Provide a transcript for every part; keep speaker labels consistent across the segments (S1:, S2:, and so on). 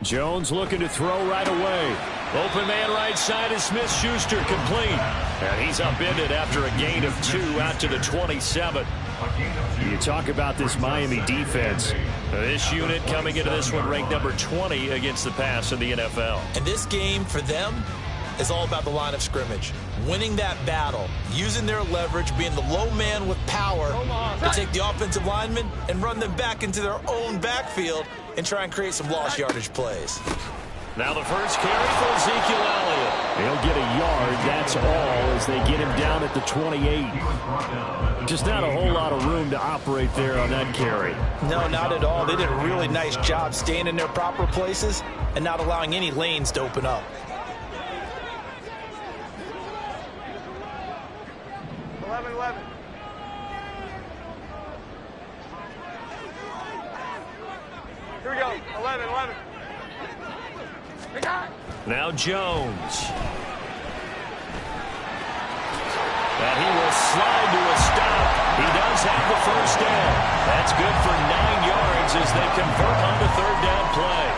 S1: Jones looking to throw right away. Open man right side is Smith-Schuster, complete. And he's upended after a gain of 2 out to the 27. You talk about this Miami defense. This unit coming into this one ranked number 20 against the pass in the NFL.
S2: And this game for them is all about the line of scrimmage. Winning that battle, using their leverage, being the low man with power to take the offensive linemen and run them back into their own backfield and try and create some lost yardage plays.
S1: Now the first carry for Ezekiel Elliott. He'll get a yard, that's all, as they get him down at the 28. Just not a whole lot of room to operate there on that carry.
S2: No, not at all. They did a really nice job staying in their proper places and not allowing any lanes to open up.
S3: 11-11. Here we go. 11-11.
S1: Now Jones. And he will slide to a stop. He does have the first down. That's good for 9 yards as they convert on the third down play.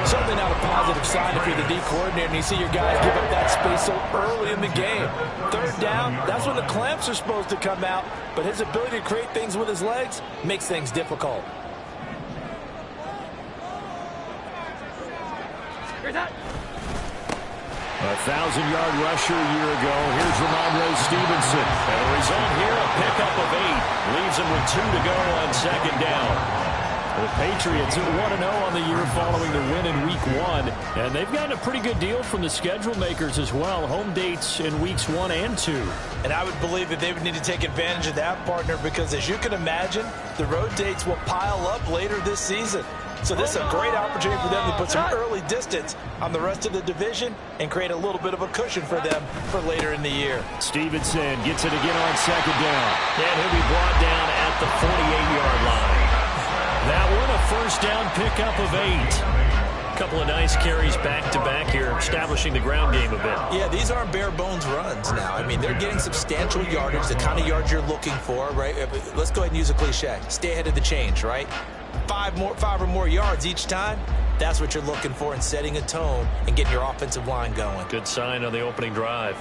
S2: Certainly not a positive sign if you're the D coordinator and you see your guys give up that space so early in the game. Third down, that's when the clamps are supposed to come out, but his ability to create things with his legs makes things difficult.
S1: A 1,000-yard rusher a year ago. Here's Ramondre Stevenson. And the result here, a pickup of 8. Leaves him with 2 to go on second down. The Patriots 1-0 on the year following the win in Week 1. And they've gotten a pretty good deal from the schedule makers as well. Home dates in Weeks 1 and 2.
S2: And I would believe that they would need to take advantage of that, partner, because as you can imagine, the road dates will pile up later this season. So this is a great opportunity for them to put some early distance on the rest of the division and create a little bit of a cushion for them for later in the year.
S1: Stevenson gets it again on second down. And he'll be brought down at the 48-yard line. That one, a first down pickup of 8. A couple of nice carries back-to-back here, establishing the ground game a bit.
S2: Yeah, these aren't bare-bones runs now. I mean, they're getting substantial yardage, the kind of yards you're looking for, right? Let's go ahead and use a cliche. Stay ahead of the change, right? 5 or more yards each time, that's what you're looking for in setting a tone and getting your offensive line going.
S1: Good sign on the opening drive.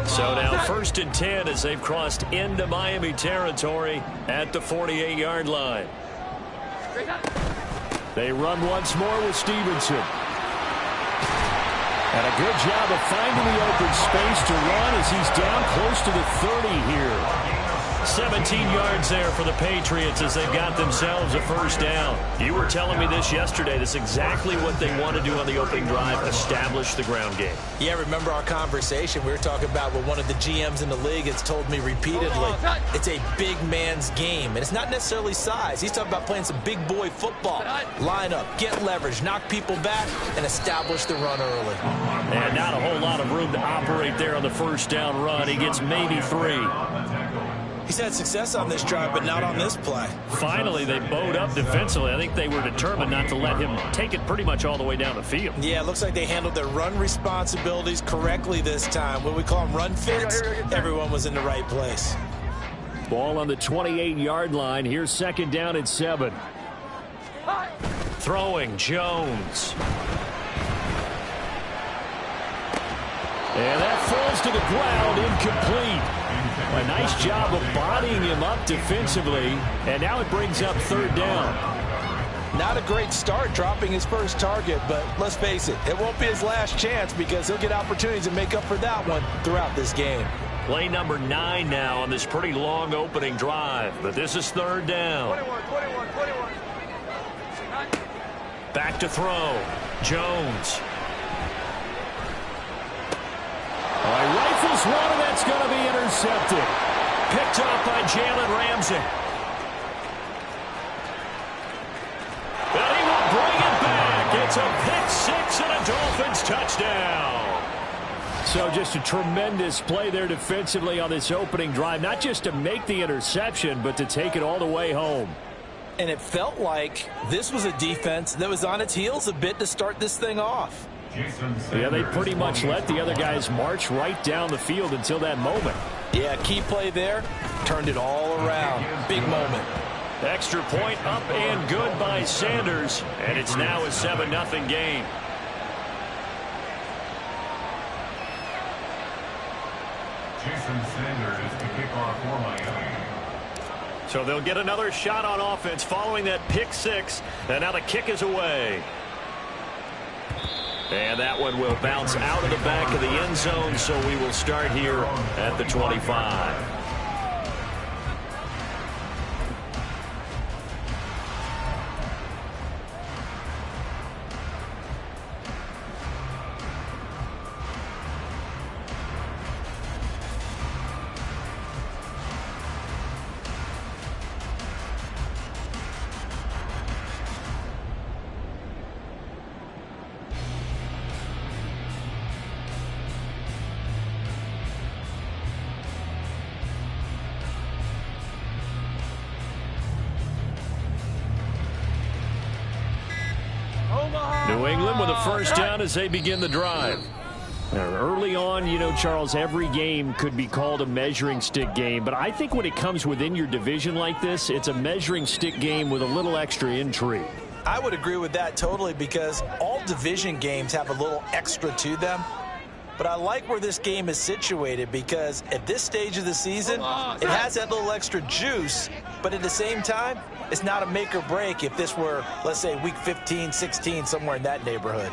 S1: So now 1st and 10 as they've crossed into Miami territory at the 48-yard line. They run once more with Stevenson. And a good job of finding the open space to run as he's down close to the 30 here. 17 yards there for the Patriots as they've got themselves a first down. You were telling me this yesterday. That's exactly what they want to do on the opening drive, establish the ground game.
S2: Yeah, remember our conversation. We were talking about what one of the GMs in the league has told me repeatedly. It's a big man's game, and it's not necessarily size. He's talking about playing some big boy football. Line up, get leverage, knock people back, and establish the run early.
S1: And not a whole lot of room to operate there on the first down run. He gets maybe 3.
S2: He's had success on this drive, but not on this play.
S1: Finally, they bowed up defensively. I think they were determined not to let him take it pretty much all the way down the field.
S2: Yeah, it looks like they handled their run responsibilities correctly this time. What we call them run fits, everyone was in the right place.
S1: Ball on the 28-yard line. Here's second down and 7. Throwing, Jones. And that falls to the ground, incomplete. A nice job of bodying him up defensively, and now it brings up third down.
S2: Not a great start dropping his first target, but let's face it, it won't be his last chance because he'll get opportunities to make up for that one throughout this game.
S1: Play number 9 now on this pretty long opening drive, but this is third down.
S3: 21.
S1: Back to throw. Jones. He rifles one, and that's going to be intercepted. Picked up by Jalen Ramsey. And he will bring it back. It's a pick 6 and a Dolphins touchdown. So just a tremendous play there defensively on this opening drive. Not just to make the interception, but to take it all the way home.
S2: And it felt like this was a defense that was on its heels a bit to start this thing off.
S1: Yeah, they pretty much let the other guys march right down the field until that moment.
S2: Yeah, key play there. Turned it all around. Big moment.
S1: Extra point up and good by Sanders. And it's now a 7-0 game.
S4: Jason Sanders is the kickoff for Miami.
S1: So they'll get another shot on offense following that pick six. And now the kick is away. And that one will bounce out of the back of the end zone, so we will start here at the 25. New England with a first down as they begin the drive. Now, early on, you know, Charles, every game could be called a measuring stick game. But I think when it comes within your division like this, it's a measuring stick game with a little extra intrigue.
S2: I would agree with that totally because all division games have a little extra to them. But I like where this game is situated because at this stage of the season, it has that little extra juice. But at the same time, it's not a make or break if this were, let's say, week 15, 16, somewhere in that neighborhood.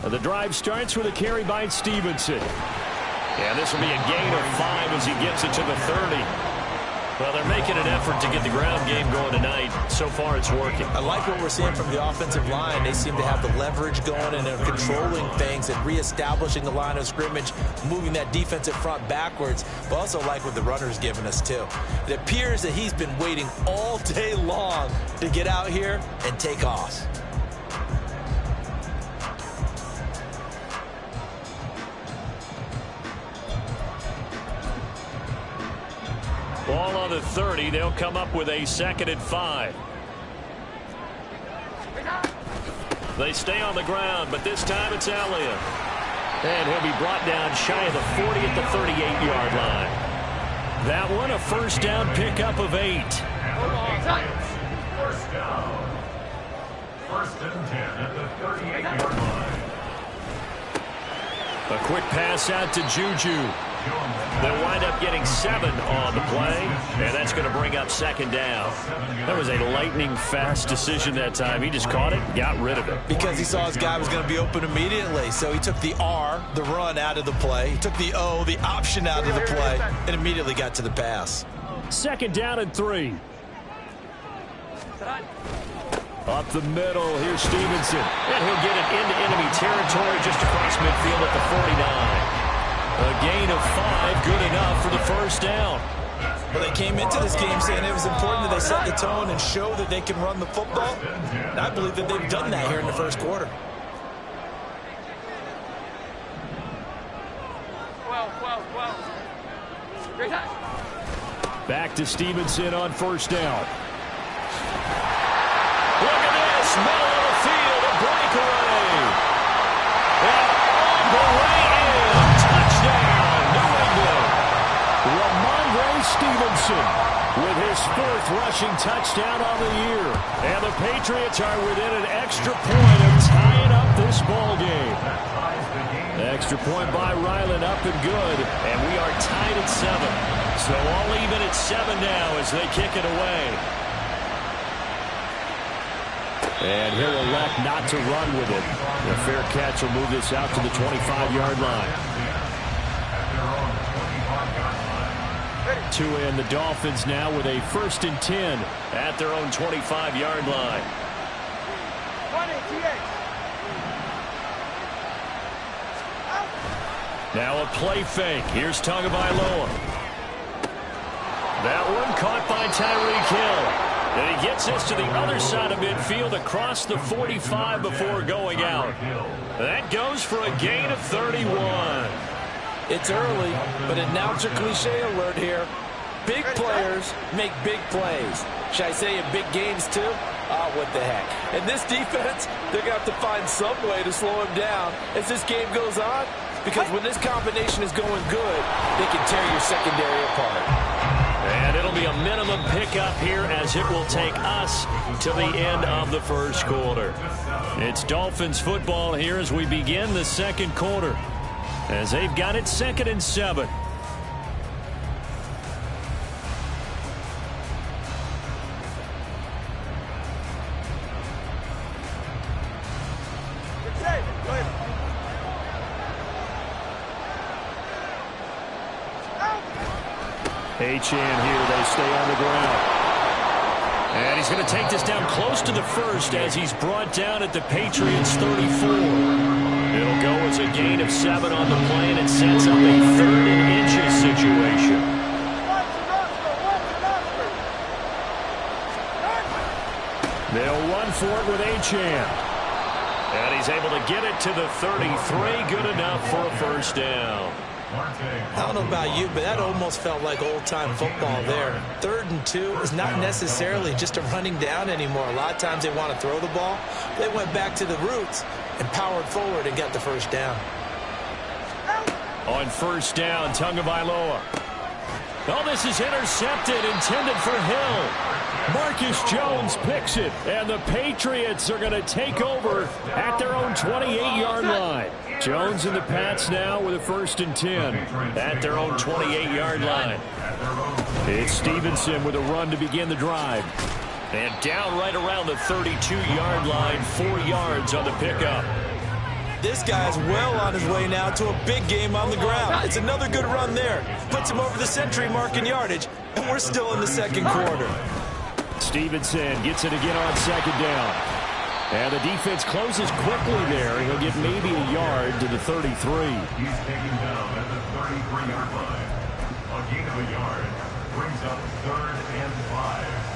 S1: The drive starts with a carry by Stevenson. And this will be a gain of 5 as he gets it to the 30. Well, they're making an effort to get the ground game going tonight. So far, it's working.
S2: I like what we're seeing from the offensive line. They seem to have the leverage going and they're controlling things and reestablishing the line of scrimmage, moving that defensive front backwards. But also like what the runner's giving us, too. It appears that he's been waiting all day long to get out here and take off.
S1: Ball on the 30. They'll come up with a 2nd and 5. They stay on the ground, but this time it's Elliott. And he'll be brought down shy of the 40 at the 38-yard line. That one, a first down pickup of 8.
S4: First down. 1st and 10 at the 38-yard line.
S1: A quick pass out to Juju. They'll wind up getting 7 on the play, and that's going to bring up 2nd down. That was a lightning-fast decision that time. He just caught it, got rid of it.
S2: Because he saw his guy was going to be open immediately, so he took the R, the run, out of the play. He took the O, the option, out of the play, and immediately got to the pass.
S1: 2nd down and 3. Up the middle, here's Stevenson. And he'll get it into enemy territory just across midfield at the 49. A gain of 5, good enough for the first down.
S2: Well, they came into this game saying it was important that they set the tone and show that they can run the football. And I believe that they've done that here in the first quarter.
S3: 12.
S1: Back to Stevenson on first down. Look at this, middle of the field, a breakaway. And on the way in, touchdown, New England. Ramondre Stevenson with his 4th rushing touchdown on the year. And the Patriots are within an extra point of tying up this ball game. Extra point by Ryland, up and good. And we are tied at 7. So all even at 7 now as they kick it away. And he'll elect not to run with it. A fair catch will move this out to the 25-yard line. Tua and the Dolphins now with a 1st and 10 at their own 25-yard line. Now a play fake. Here's Tagovailoa. That one caught by Tyreek Hill. And he gets this to the other side of midfield across the 45 before going out. That goes for a gain of 31.
S2: It's early, but announcer cliche alert here. Big players make big plays. Should I say in big games too? Ah, what the heck. And this defense, they're going to have to find some way to slow him down as this game goes on. Because when this combination is going good, they can tear your secondary apart.
S1: And it'll be a minimum pickup here as it will take us to the end of the first quarter. It's Dolphins football here as we begin the second quarter, as they've got it 2nd and 7. Achane here, they stay on the ground. And he's going to take this down close to the first as he's brought down at the Patriots 34. It'll go as a gain of 7 on the play, and it sets up a 3rd and inches situation. They'll run for it with Achane. And he's able to get it to the 33. Good enough for a first down.
S2: I don't know about you, but that almost felt like old-time football there. 3rd and 2 is not necessarily just a running down anymore. A lot of times they want to throw the ball. They went back to the roots and powered forward and got the first down.
S1: On first down, Tagovailoa. Oh, this is intercepted, intended for Hill. Marcus Jones picks it, and the Patriots are going to take over at their own 28-yard line. Jones and the Pats now with a 1st and 10 at their own 28-yard line. It's Stevenson with a run to begin the drive. And down right around the 32-yard line, 4 yards on the pickup.
S2: This guy's well on his way now to a big game on the ground. It's another good run there. Puts him over the century mark in yardage, and we're still in the second quarter.
S1: Stevenson gets it again on 2nd down. And the defense closes quickly there. He'll get maybe a yard to the 33.
S4: He's taken down at the 33-yard line. A gain of a yard brings up 3rd and 5.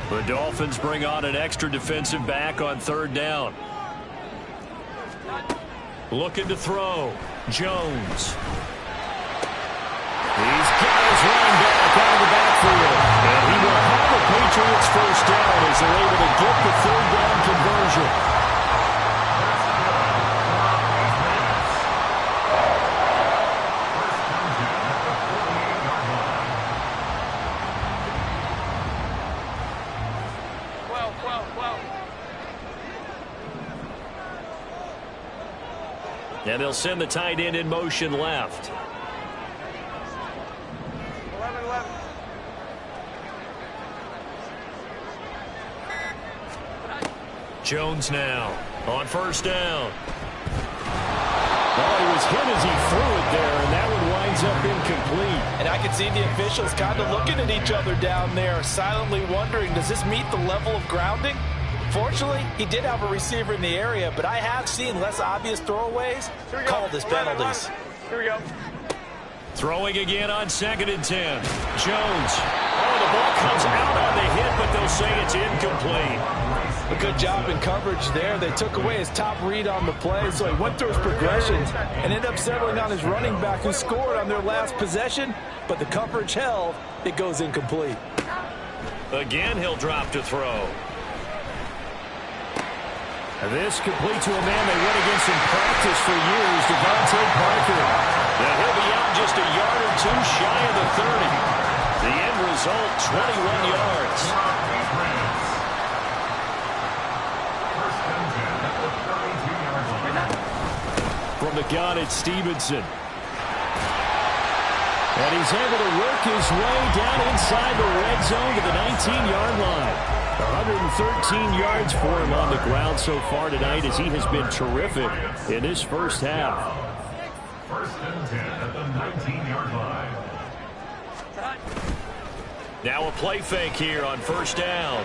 S1: The Dolphins bring on an extra defensive back on 3rd down. Looking to throw. Jones. He's got his running back out of the backfield. And he will have the Patriots first down as they're able to get the 3rd down conversion. And they'll send the tight end in motion left.
S3: 11-11.
S1: Jones now on first down. Well, he was hit as he threw it there, and that one winds up incomplete.
S2: And I can see the officials kind of looking at each other down there, silently wondering, does this meet the level of grounding? Fortunately, he did have a receiver in the area, but I have seen less obvious throwaways call this penalties.
S3: Here we go.
S1: Throwing again on 2nd and 10. Jones. Oh, the ball comes out on the hit, but they'll say it's incomplete.
S2: A good job in coverage there. They took away his top read on the play, so he went through his progressions and ended up settling on his running back who scored on their last possession, but the coverage held. It goes incomplete.
S1: Again, he'll drop to throw. This complete to a man they went against in practice for years, Devontae Parker. And he'll be out just a yard or 2 shy of the 30. The end result, 21 yards. From the gun, it's Stevenson. And he's able to work his way down inside the red zone to the 19-yard line. 113 yards for him on the ground so far tonight as he has been terrific in this first half.
S4: 1st and 10 at the 19-yard line.
S1: Now a play fake here on first down.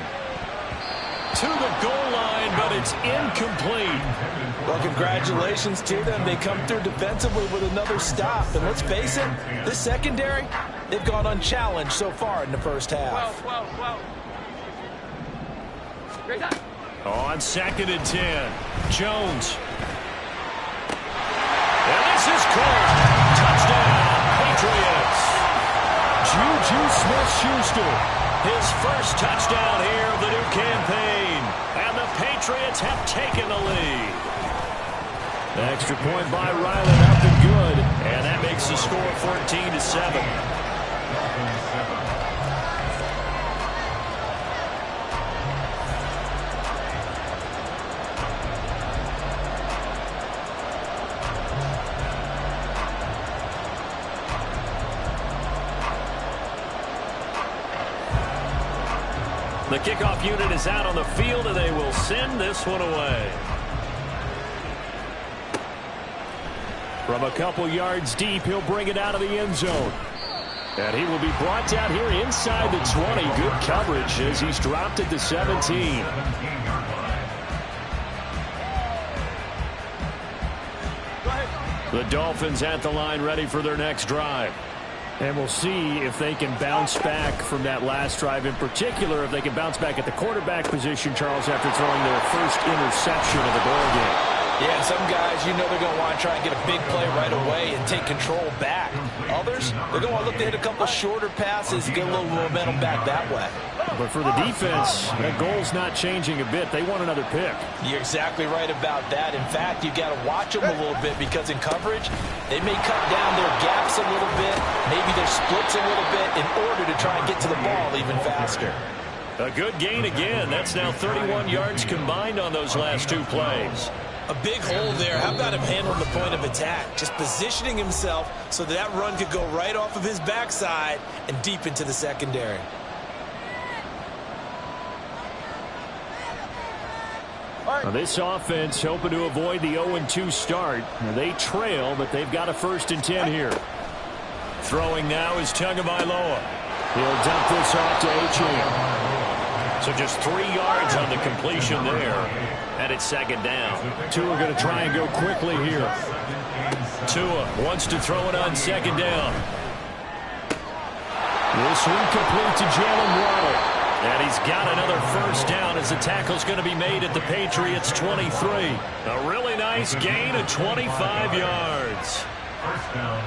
S1: To the goal line, but it's incomplete.
S2: Well, congratulations to them. They come through defensively with another stop. And let's face it, this secondary, they've gone unchallenged so far in the first half.
S3: 12.
S1: On 2nd and 10, Jones. caught. Touchdown, Patriots. Juju Smith-Schuster, his first touchdown here of the new campaign. And the Patriots have taken the lead. The extra point by Riley up and good. And that makes the score 14-7. The kickoff unit is out on the field, and they will send this one away. From a couple yards deep, he'll bring it out of the end zone. And he will be brought down here inside the 20. Good coverage as he's dropped at the 17. The Dolphins at the line ready for their next drive. And we'll see if they can bounce back from that last drive, in particular if they can bounce back at the quarterback position, Charles, after throwing their first interception of the ball game.
S2: Yeah, some guys, you know they're going to want to try and get a big play right away and take control back. Others, they're going to want to look to hit a couple shorter passes and get a little momentum back that way.
S1: But for the defense, that goal's not changing a bit. They want another pick.
S2: You're exactly right about that. In fact, you've got to watch them a little bit because in coverage, they may cut down their gaps a little bit, maybe their splits a little bit in order to try and get to the ball even faster.
S1: A good gain again. That's now 31 yards combined on those last two plays.
S2: A big hole there. How about him handling the point of attack? Just positioning himself so that run could go right off of his backside and deep into the secondary.
S1: Now this offense hoping to avoid the 0-2 start. Now they trail, but they've got a 1st and 10 here. Throwing now is Tagovailoa. He'll dump this off to Achane. So just 3 yards on the completion there. And it's 2nd down. Tua going to try and go quickly here. Tua wants to throw it on 2nd down. This one complete to Jalen Waddle. And he's got another 1st down as the tackle's going to be made at the Patriots 23. A really nice gain of 25 yards.
S4: 1st down,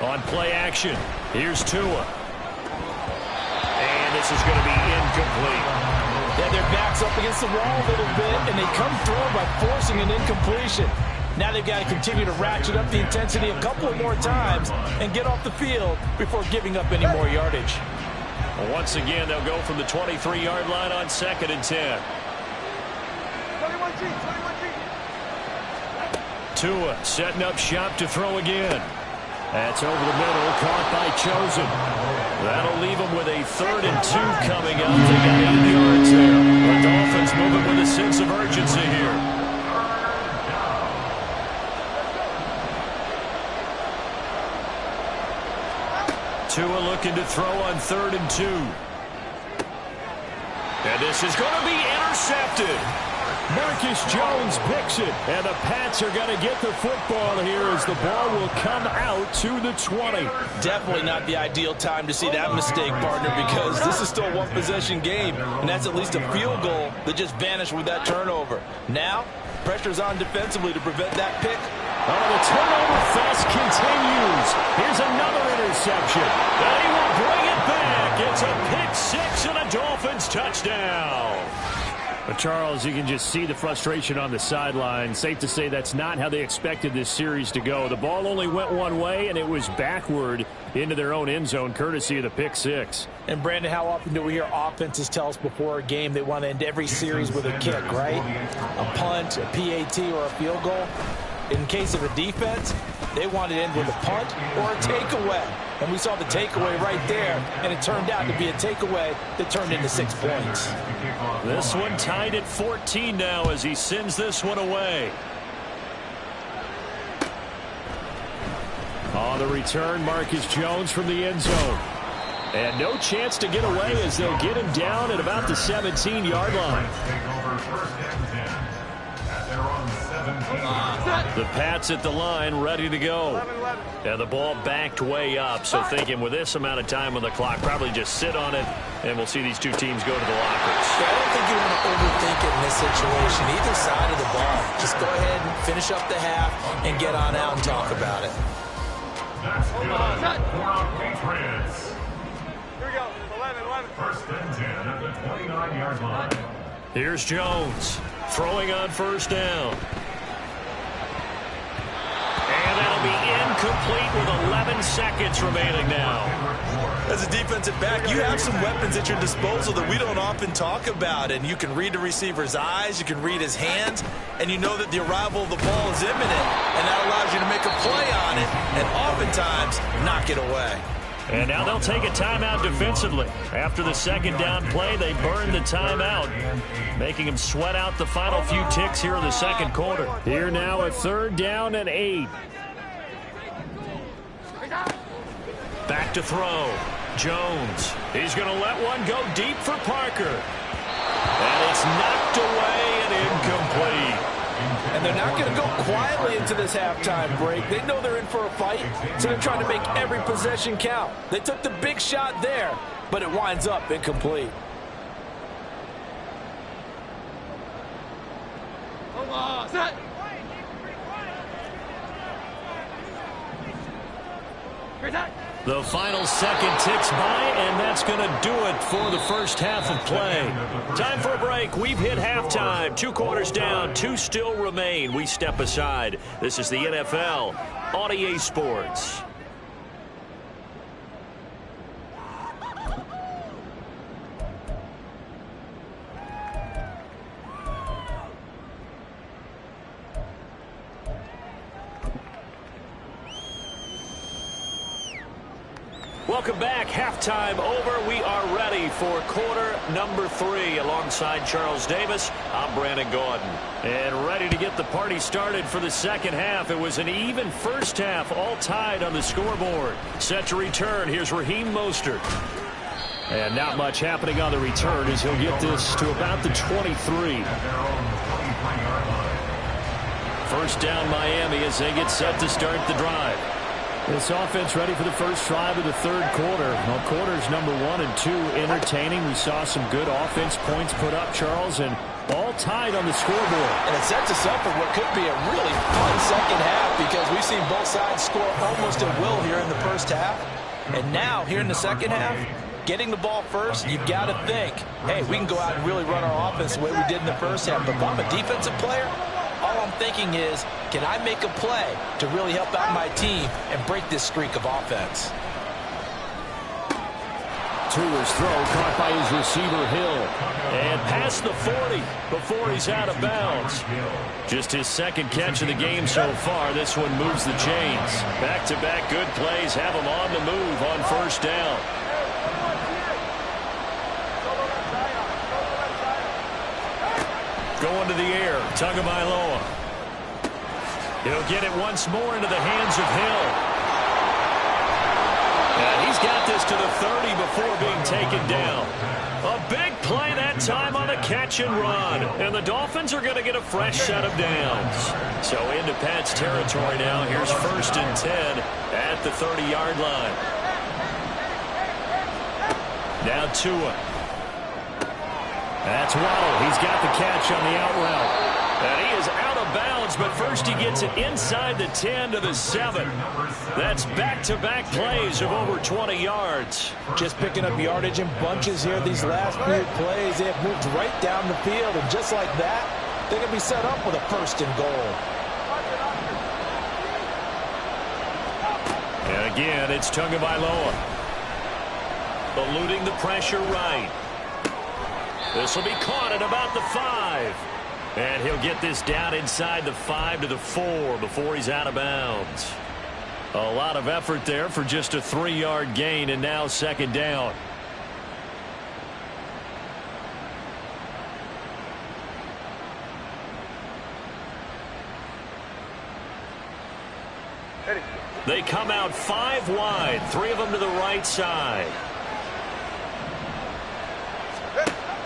S1: on play action, here's Tua. And this is going to be incomplete.
S2: Yeah, their back's up against the wall a little bit, and they come through by forcing an incompletion. Now they've got to continue to ratchet up the intensity a couple of more times and get off the field before giving up any more yardage.
S1: Well, once again, they'll go from the 23-yard line on 2nd and 10.
S3: 21G, 21G.
S1: Tua setting up shop to throw again. That's over the middle, caught by Chosen. That'll leave them with a 3rd and 2 coming up. They got 8 yards there. The Dolphins moving with a sense of urgency here. Tua looking to throw on 3rd and 2. And this is going to be intercepted. Marcus Jones picks it, and the Pats are going to get the football here as the ball will come out to the 20.
S2: Definitely not the ideal time to see that mistake, partner, because this is still a one-possession game, and that's at least a field goal that just vanished with that turnover. Now, pressure's on defensively to prevent that pick.
S1: Oh, the turnover fest continues. Here's another interception. And he will bring it back. It's a pick 6 and a Dolphins touchdown. But Charles, you can just see the frustration on the sideline. Safe to say that's not how they expected this series to go. The ball only went one way, and it was backward into their own end zone, courtesy of the pick 6.
S2: And, Brandon, how often do we hear offenses tell us before a game they want to end every series with a kick, right? A punt, a PAT, or a field goal. In case of a defense, they want to end with a punt or a takeaway. And we saw the takeaway right there, and it turned out to be a takeaway that turned into 6 points.
S1: This one tied at 14 now as he sends this one away. On the return, Marcus Jones from the end zone. And no chance to get away as they'll get him down at about the 17-yard line. The Pats at the line, ready to go.
S3: 11,
S1: And the ball backed way up, so thinking with this amount of time on the clock, probably just sit on it, and we'll see these two teams go to the lockers.
S2: Yeah, I don't think you want to overthink it in this situation. Either side of the ball. Just go ahead and finish up the half and get on out and talk about it.
S4: That's good for our Patriots.
S3: Here we go. 11.
S4: First and 10 at the 29-yard line.
S1: Here's Jones throwing on first down. And that'll be incomplete with 11 seconds remaining now.
S2: As a defensive back, you have some weapons at your disposal that we don't often talk about. And you can read the receiver's eyes, you can read his hands, and you know that the arrival of the ball is imminent. And that allows you to make a play on it and oftentimes knock it away.
S1: And now they'll take a timeout defensively. After the second down play, they burn the timeout, making them sweat out the final few ticks here in the second quarter. Here now a 3rd down and 8. Back to throw. Jones. He's going to let one go deep for Parker. And it's knocked away and incomplete.
S2: And they're not going to go quietly into this halftime break. They know they're in for a fight, so they're trying to make every possession count. They took the big shot there, but it winds up incomplete.
S3: Set.
S1: The final second ticks by, and that's going to do it for the first half of play. Time for a break. We've hit halftime. 2 quarters down, 2 still remain. We step aside. This is the NFL on EA Sports. Welcome back. Halftime over. We are ready for quarter number 3. Alongside Charles Davis, I'm Brandon Gordon. And ready to get the party started for the second half. It was an even first half, all tied on the scoreboard. Set to return. Here's Raheem Mostert. And not much happening on the return as he'll get this to about the 23. First down Miami as they get set to start the drive. This offense ready for the first drive of the third quarter. Well, quarters number 1 and 2 entertaining. We saw some good offense points put up, Charles, and all tied on the scoreboard.
S2: And it sets us up for what could be a really fun second half because we've seen both sides score almost at will here in the first half. And now, here in the second half, getting the ball first, you've got to think, hey, we can go out and really run our offense the way we did in the first half. But if I'm a defensive player, all I'm thinking is, can I make a play to really help out my team and break this streak of offense?
S1: To his throw, caught by his receiver, Hill. And past the 40 before he's out of bounds. Just his second catch of the game so far. This one moves the chains. Back-to-back good plays have him on the move on first down. Going to the air, Tagovailoa. He'll get it once more into the hands of Hill. And he's got this to the 30 before being taken down. A big play that time on the catch and run. And the Dolphins are going to get a fresh set of downs. So into Pat's territory now. Here's 1st and 10 at the 30-yard line. Now Tua. That's Waddle. He's got the catch on the out route. And he is out of bounds, but first he gets it inside the 10 to the 7. That's back-to-back plays of over 20 yards.
S2: Just picking up yardage in bunches here. These last few plays, they have moved right down the field. And just like that, they're going to be set up with a 1st and goal.
S1: And again, it's Tagovailoa. Eluding the pressure right. This will be caught at about the 5. And he'll get this down inside the 5 to the 4 before he's out of bounds. A lot of effort there for just a 3-yard gain, and now second down. They come out 5 wide, 3 of them to the right side.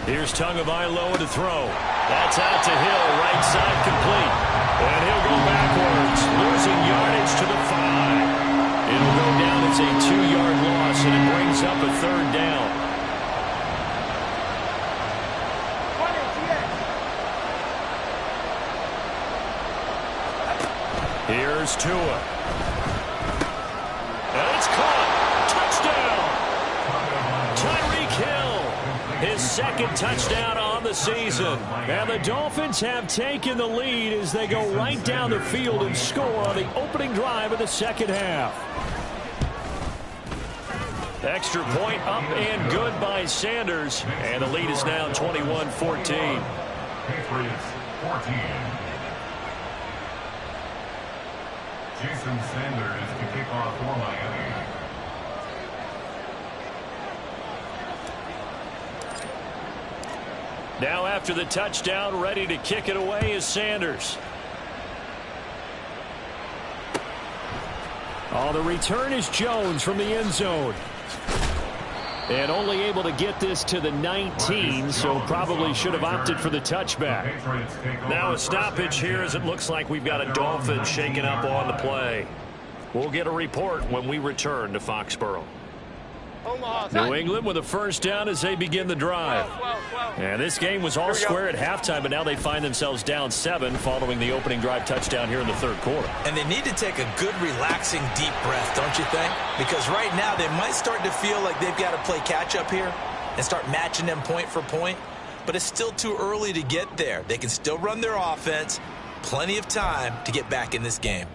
S1: Here's Tagovailoa to throw. That's out to Hill, right side complete. And he'll go backwards, losing yardage to the 5. It'll go down as a 2-yard loss, and it brings up a 3rd down. Here's Tua. And it's caught. Touchdown. Tyreek Hill. His 2nd touchdown on the season. And the Dolphins have taken the lead as they go right down the field and score on the opening drive of the 2nd half. Extra point up and good by Sanders. And the lead is now 21-14.
S4: Patriots 14. Jason Sanders to kick off for Miami.
S1: Now after the touchdown, ready to kick it away is Sanders. Oh, the return is Jones from the end zone. And only able to get this to the 19, so probably should have opted for the touchback. Now a stoppage here as it looks like we've got a Dolphin shaken up on the play. We'll get a report when we return to Foxborough. New England with a 1st down as they begin the drive. And this game was all square at halftime, but now they find themselves down 7 following the opening drive touchdown here in the 3rd quarter.
S2: And they need to take a good, relaxing, deep breath, don't you think? Because right now they might start to feel like they've got to play catch-up here and start matching them point for point. But it's still too early to get there. They can still run their offense. Plenty of time to get back in this game.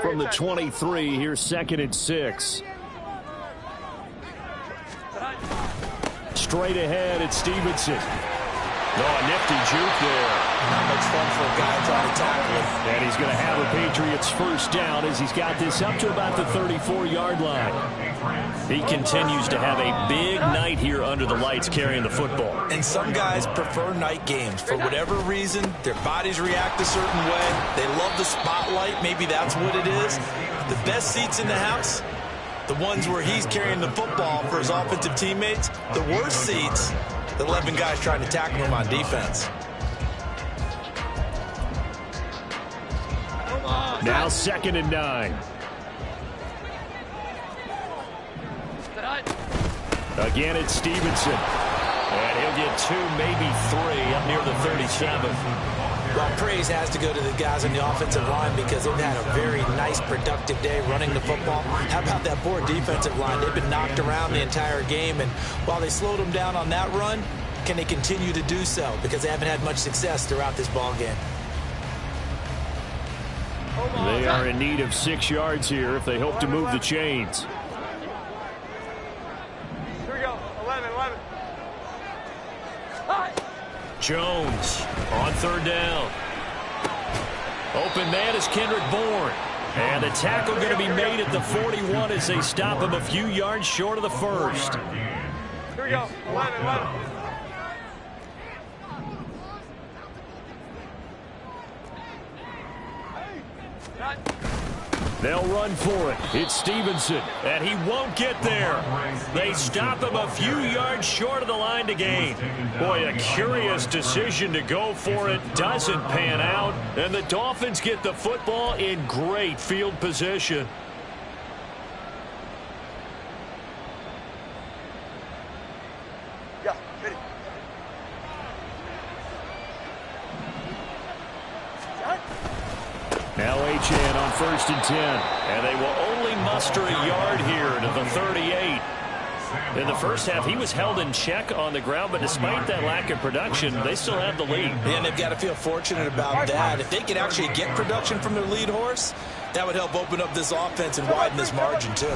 S1: From the 23, here's 2nd and 6. Straight ahead, it's Stevenson. Oh, a nifty juke there.
S2: Not much fun for a guy trying to tackle him.
S1: And he's going to have a Patriots 1st down as he's got this up to about the 34-yard line. He continues to have a big night here under the lights carrying the football.
S2: And some guys prefer night games. For whatever reason, their bodies react a certain way. They love the spotlight. Maybe that's what it is. The best seats in the house, the ones where he's carrying the football for his offensive teammates. The worst seats, the 11 guys trying to tackle him on defense.
S1: Now 2nd and 9. Again, it's Stevenson. And he'll get 2, maybe 3 up near the 37.
S2: Well, praise has to go to the guys on the offensive line because they've had a very nice, productive day running the football. How about that poor defensive line? They've been knocked around the entire game, and while they slowed them down on that run, can they continue to do so? Because they haven't had much success throughout this ball game.
S1: They are in need of 6 yards here if they hope to move the chains.
S3: Here we go. 11.
S1: Jones on 3rd down. Open man is Kendrick Bourne. And the tackle going to be made at the 41 as they stop him a few yards short of the 1st.
S3: Here we go. 11.
S1: They'll run for it. It's Stevenson, and he won't get there. They stop him a few yards short of the line to gain. Boy, a curious decision to go for it. Doesn't pan out, and the Dolphins get the football in great field position.
S3: Yeah, ready.
S1: Now Achane on 1st and 10. And they will only muster a yard here to the 38. In the 1st half, he was held in check on the ground, but despite that lack of production, they still have the lead.
S2: And they've got to feel fortunate about that. If they could actually get production from their lead horse, that would help open up this offense and widen this margin, too.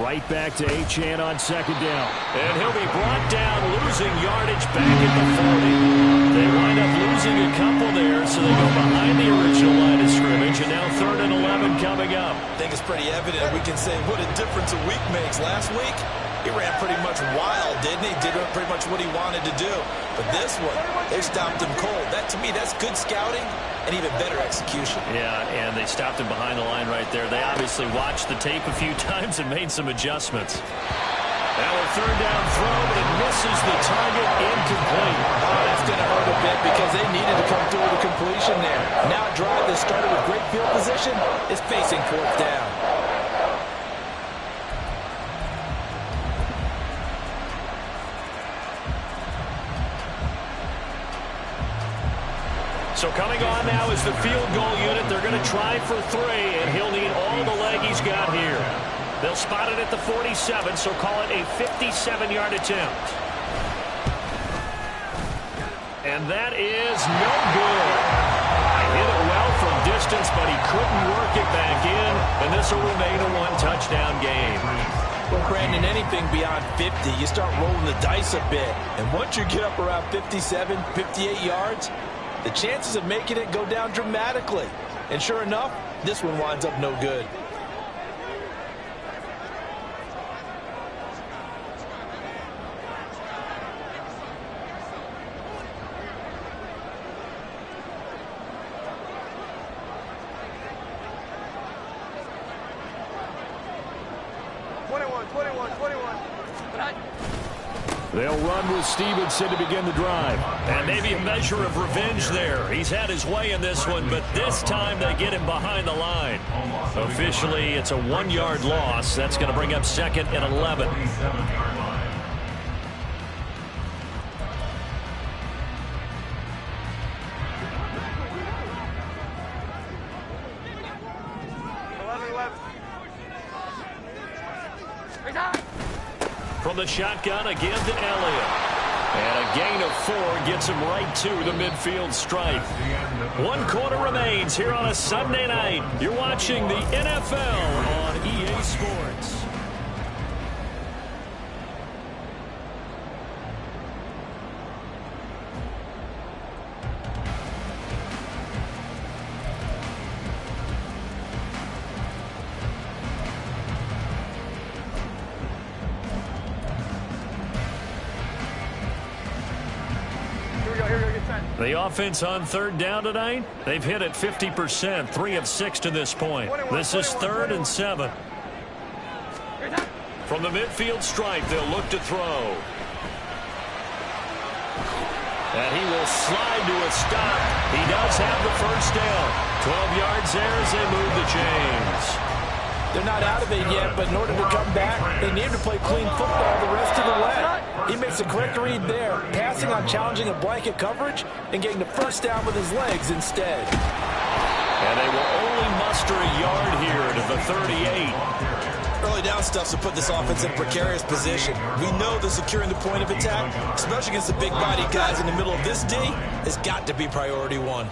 S1: Right back to Achane on 2nd down. And he'll be brought down, losing yardage back at the 40. They wind up losing a couple there, so they go behind the original line of scrimmage, and now 3rd and 11 coming up.
S2: I think it's pretty evident. We can say what a difference a week makes. Last week, he ran pretty much wild, didn't he? Did pretty much what he wanted to do. But this one, they stopped him cold. That, to me, that's good scouting and even better execution.
S1: Yeah, and they stopped him behind the line right there. They obviously watched the tape a few times and made some adjustments. Now a third down throw, but it misses the target, incomplete.
S2: Oh, that's going to hurt a bit because they needed to come through with a completion there. Now a drive that started with great field position is facing fourth down.
S1: So coming on now is the field goal unit. They're going to try for 3, and he'll need all the leg he's got here. They'll spot it at the 47, so call it a 57-yard attempt. And that is no good. Hit it well from distance, but he couldn't work it back in, and this will remain a one-touchdown game.
S2: Well, Brandon, anything beyond 50, you start rolling the dice a bit. And once you get up around 57, 58 yards, the chances of making it go down dramatically. And sure enough, this one winds up no good.
S1: They'll run with Stevenson to begin the drive. And maybe a measure of revenge there. He's had his way in this one, but this time they get him behind the line. Officially, it's a 1-yard loss. That's going to bring up 2nd and 11. From the shotgun again to Elliott. And a gain of 4 gets him right to the midfield stripe. 1 quarter remains here on a Sunday night. You're watching the NFL on EA Sports. The offense on 3rd down tonight, they've hit it 50%, 3 of 6 to this point. This is 3rd and 7. From the midfield stripe, they'll look to throw. And he will slide to a stop. He does have the first down. 12 yards there as they move the chains.
S2: They're not out of it yet, but in order to come back, they need to play clean football the rest of the way. He makes the correct read there, passing on challenging a blanket coverage and getting the first down with his legs instead.
S1: And they will only muster a yard here to the 38.
S2: Early down stuff to put this offense in a precarious position. We know that securing the point of attack, especially against the big-bodied guys in the middle of this D, has got to be priority 1.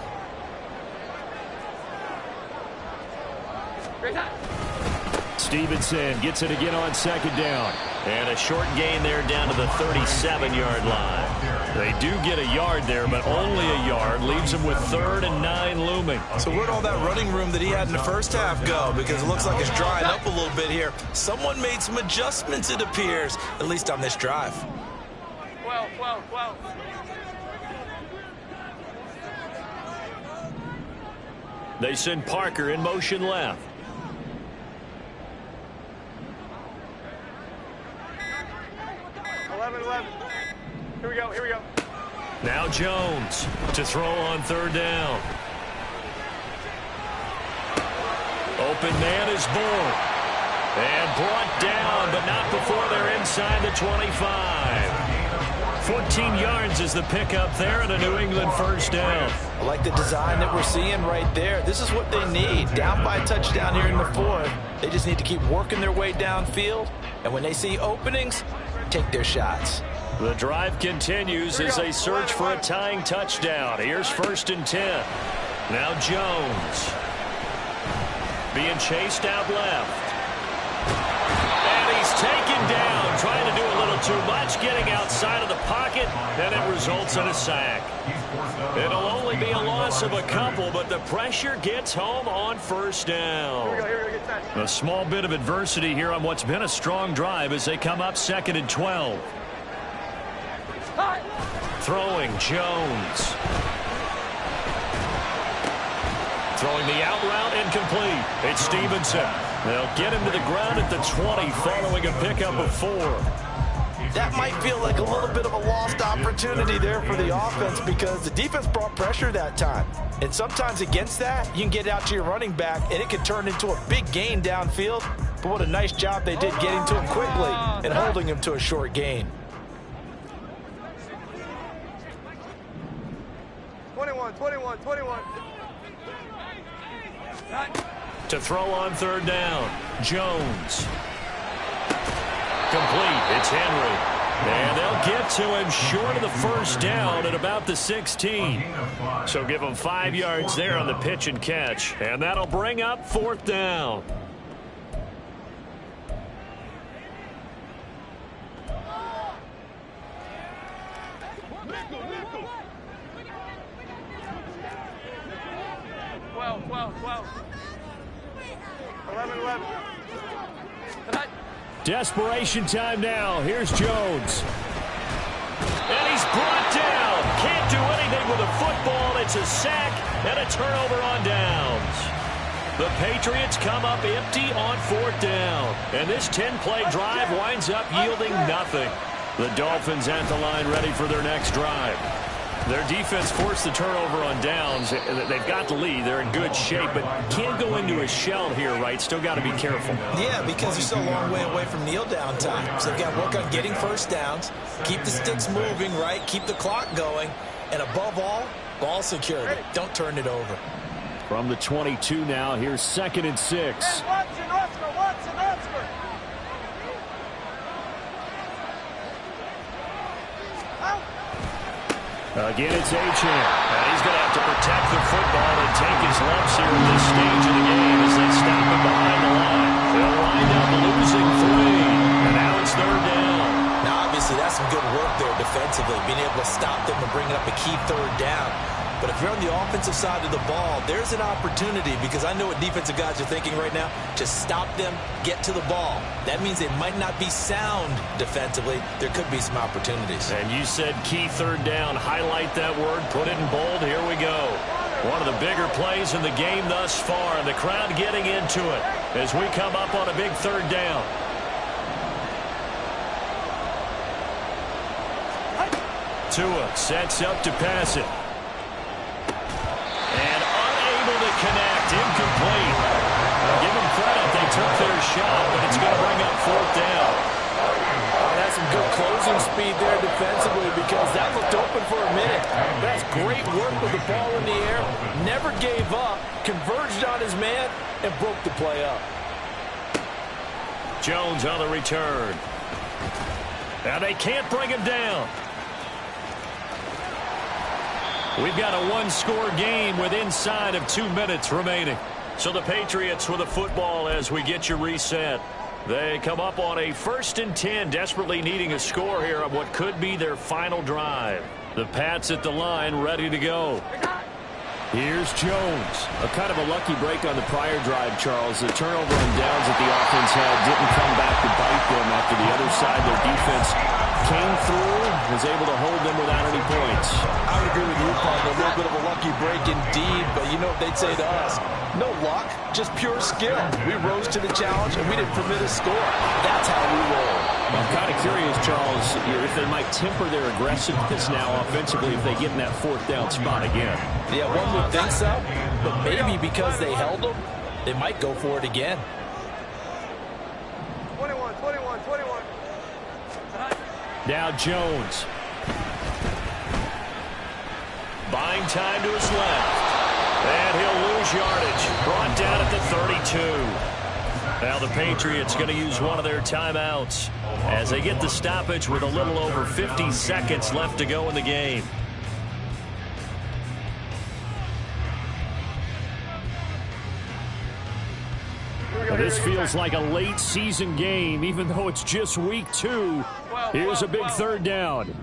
S1: Stevenson gets it again on 2nd down. And a short gain there down to the 37-yard line. They do get a yard there, but only a yard. Leaves them with 3rd and 9 looming.
S2: So where'd all that running room that he had in the first half go? Because it looks like it's drying up a little bit here. Someone made some adjustments, it appears, at least on this drive.
S3: 12.
S1: They send Parker in motion left.
S3: Here we go.
S1: Now Jones to throw on 3rd down. Open man is born. And brought down, but not before they're inside the 25. 14 yards is the pickup there and a New England first down.
S2: I like the design that we're seeing right there. This is what they need. Down by a touchdown here in the 4th. They just need to keep working their way downfield. And when they see openings, take their shots.
S1: The drive continues as they search for a tying touchdown. Here's 1st and 10. Now Jones. Being chased out left. And he's taken down, trying to do a little too much, getting outside of the pocket, and it results in a sack. It'll only be a loss of a couple, but the pressure gets home on 1st down. A small bit of adversity here on what's been a strong drive as they come up 2nd and 12. Throwing Jones. Throwing the out route incomplete. It's Stevenson. They'll get him to the ground at the 20 following a pickup of 4.
S2: That might feel like a little bit of a lost opportunity there for the offense because the defense brought pressure that time. And sometimes against that, you can get out to your running back, and it can turn into a big gain downfield. But what a nice job they did getting to him quickly and holding him to a short gain.
S3: 21.
S1: To throw on 3rd down, Jones. Complete. It's Henry. And they'll get to him short of the 1st down at about the 16. So give him 5 yards there on the pitch and catch. And that'll bring up 4th down. Desperation time now. Here's Jones. And he's brought down. Can't do anything with a football. It's a sack and a turnover on downs. The Patriots come up empty on 4th down. And this 10-play drive winds up yielding nothing. The Dolphins at the line ready for their next drive. Their defense forced the turnover on downs. They've got the lead. They're in good shape, but can't go into a shell here, right? Still got to be careful.
S2: Yeah, because you're still a long way away from kneel down time. So they've got to work on getting 1st downs, keep the sticks moving, right? Keep the clock going. And above all, ball security. Don't turn it over.
S1: From the 22 now, here's 2nd and 6.
S3: Watson.
S1: Again, it's Achane. And he's going to have to protect the football and take his lumps here at this stage of the game as they stop him behind the line. They'll wind up losing 3. And now it's 3rd down.
S2: Now, obviously, that's some good work there defensively, being able to stop them and bringing up a key 3rd down. But if you're on the offensive side of the ball, there's an opportunity because I know what defensive guys are thinking right now. Just stop them, get to the ball. That means they might not be sound defensively. There could be some opportunities.
S1: And you said key 3rd down. Highlight that word. Put it in bold. Here we go. One of the bigger plays in the game thus far. And the crowd getting into it as we come up on a big 3rd down. Tua sets up to pass it. Connect, incomplete. Give them credit, they took their shot, but it's going to bring up 4th down.
S2: That's some good closing speed there defensively because that looked open for a minute. That's great work with the ball in the air. Never gave up, converged on his man, and broke the play up.
S1: Jones on the return. Now they can't bring him down. We've got a 1-score game with inside of 2 minutes remaining. So the Patriots with the football as we get you reset. They come up on a 1st and 10, desperately needing a score here on what could be their final drive. The Pats at the line, ready to go. Here's Jones. A kind of a lucky break on the prior drive, Charles. The turnover on downs that the offense had didn't come back to bite them after the other side. Their defense came through, was able to hold them without any points.
S2: I would agree with you, partner. A little bit of a lucky break indeed, but you know what they'd say to us? No luck, just pure skill. We rose to the challenge, and we didn't permit a score. That's how we roll.
S1: I'm kind of curious, Charles, if they might temper their aggressiveness now offensively if they get in that 4th down spot again.
S2: Yeah, one would think so, but maybe because they held them, they might go for it again.
S3: 21.
S1: Now Jones. Buying time to his left. And he'll lose yardage. Brought down at the 32. Now the Patriots going to use one of their timeouts as they get the stoppage with a little over 50 seconds left to go in the game. This feels like a late season game, even though it's just week 2. Here's a big 3rd down.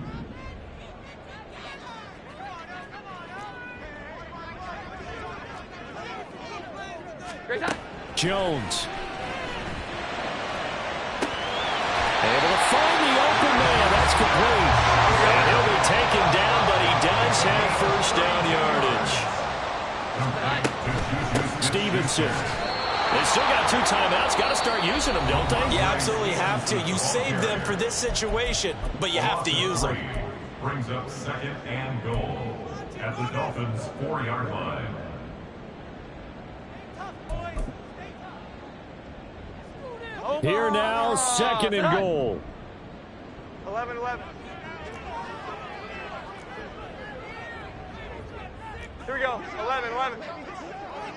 S1: Jones. Able to find the open man. That's complete. And he'll be taken down, but he does have 1st down yardage. Stevenson. They still got 2 timeouts. Got to start using them, don't they?
S2: You absolutely have to. You save them for this situation, but you have to use them.
S4: Brings up 2nd and goal at the Dolphins' 4-yard line.
S1: Here now, 2nd and goal.
S3: 11-11. Here we go. 11-11.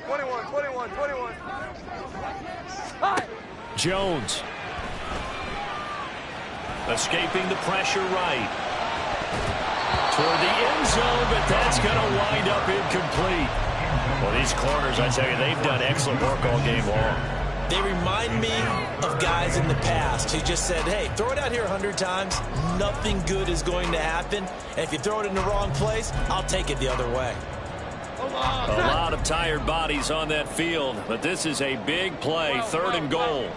S3: 21.
S1: Jones. Escaping the pressure right. Toward the end zone, but that's going to wind up incomplete. Well, these corners, I tell you, they've done excellent work all game long.
S2: They remind me of guys in the past who just said, hey, throw it out here 100 times. Nothing good is going to happen. And if you throw it in the wrong place, I'll take it the other way.
S1: A lot of tired bodies on that field, but this is a big play, 3rd and goal.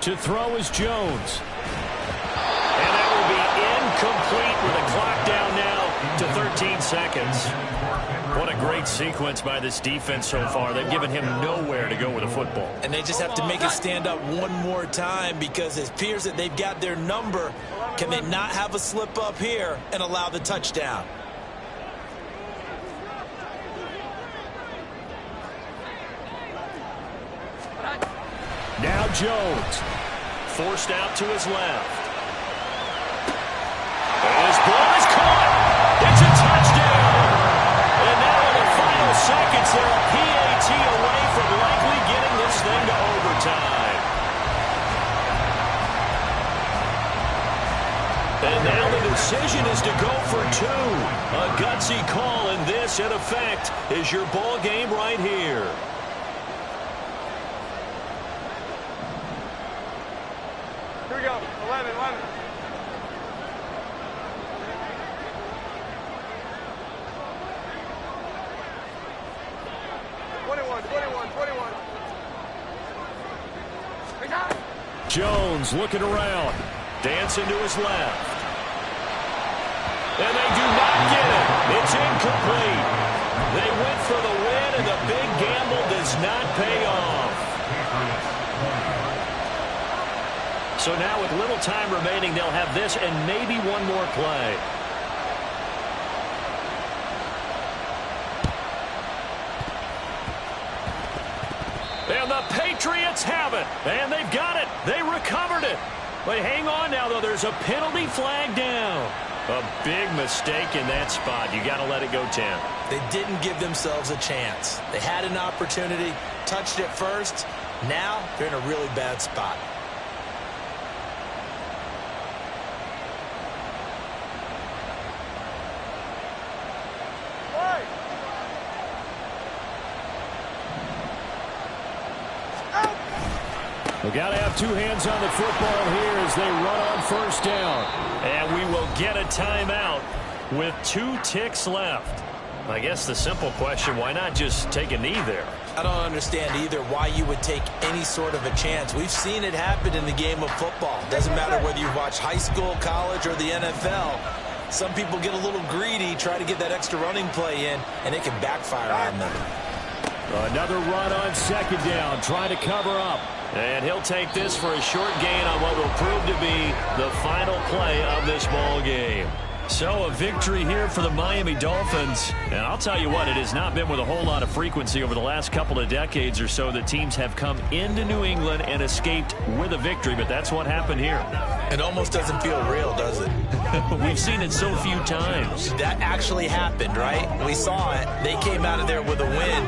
S1: To throw is Jones. And that will be incomplete with a clock down now to 13 seconds. What a great sequence by this defense so far. They've given him nowhere to go with the football.
S2: And they just have to make it stand up one more time because it appears that they've got their number. Can they not have a slip up here and allow the touchdown?
S1: Now Jones. Forced out to his left. And his ball is caught. It's a touchdown. And now in the final seconds, they're a PAT away from likely getting this thing to overtime. And now the decision is to go for 2. A gutsy call, and this, in effect, is your ball game right here.
S3: Here we go. 11-11.
S1: Jones looking around. Dancing to his left. And they do not get it. It's incomplete. They went for the win, and the big gamble does not pay off. So now with little time remaining, they'll have this and maybe one more play. And the Patriots have it. And they've got it. They recovered it. But hang on now, though. There's a penalty flag down. A big mistake in that spot. You got to let it go, Tim.
S2: They didn't give themselves a chance. They had an opportunity, touched it first. Now they're in a really bad spot.
S1: We've got to have 2 hands on the football here as they run on 1st down. And we will get a timeout with 2 ticks left. I guess the simple question, why not just take a knee there?
S2: I don't understand either why you would take any sort of a chance. We've seen it happen in the game of football. Doesn't matter whether you watch high school, college, or the NFL. Some people get a little greedy, try to get that extra running play in, and it can backfire on them.
S1: Another run on 2nd down, trying to cover up. And he'll take this for a short gain on what will prove to be the final play of this ball game. So a victory here for the Miami Dolphins. And I'll tell you what, it has not been with a whole lot of frequency over the last couple of decades or so that teams have come into New England and escaped with a victory, but that's what happened here.
S2: It almost doesn't feel real, does it?
S1: We've seen it so few times.
S2: That actually happened, right? We saw it. They came out of there with a win.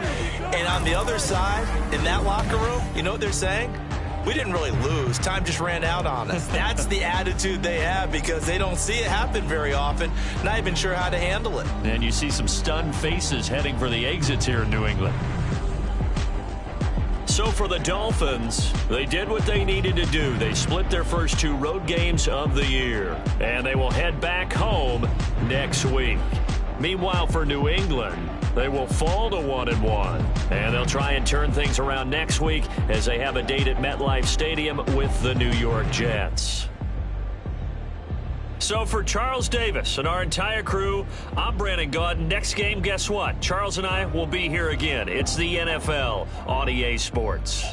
S2: And on the other side, in that locker room, you know what they're saying? We didn't really lose. Time just ran out on us. That's the attitude they have because they don't see it happen very often. Not even sure how to handle it.
S1: And you see some stunned faces heading for the exits here in New England. So for the Dolphins, they did what they needed to do. They split their first 2 road games of the year. And they will head back home next week. Meanwhile, for New England, they will fall to 1-1. And they'll try and turn things around next week as they have a date at MetLife Stadium with the New York Jets. So for Charles Davis and our entire crew, I'm Brandon Gaudin. Next game, guess what? Charles and I will be here again. It's the NFL on EA Sports.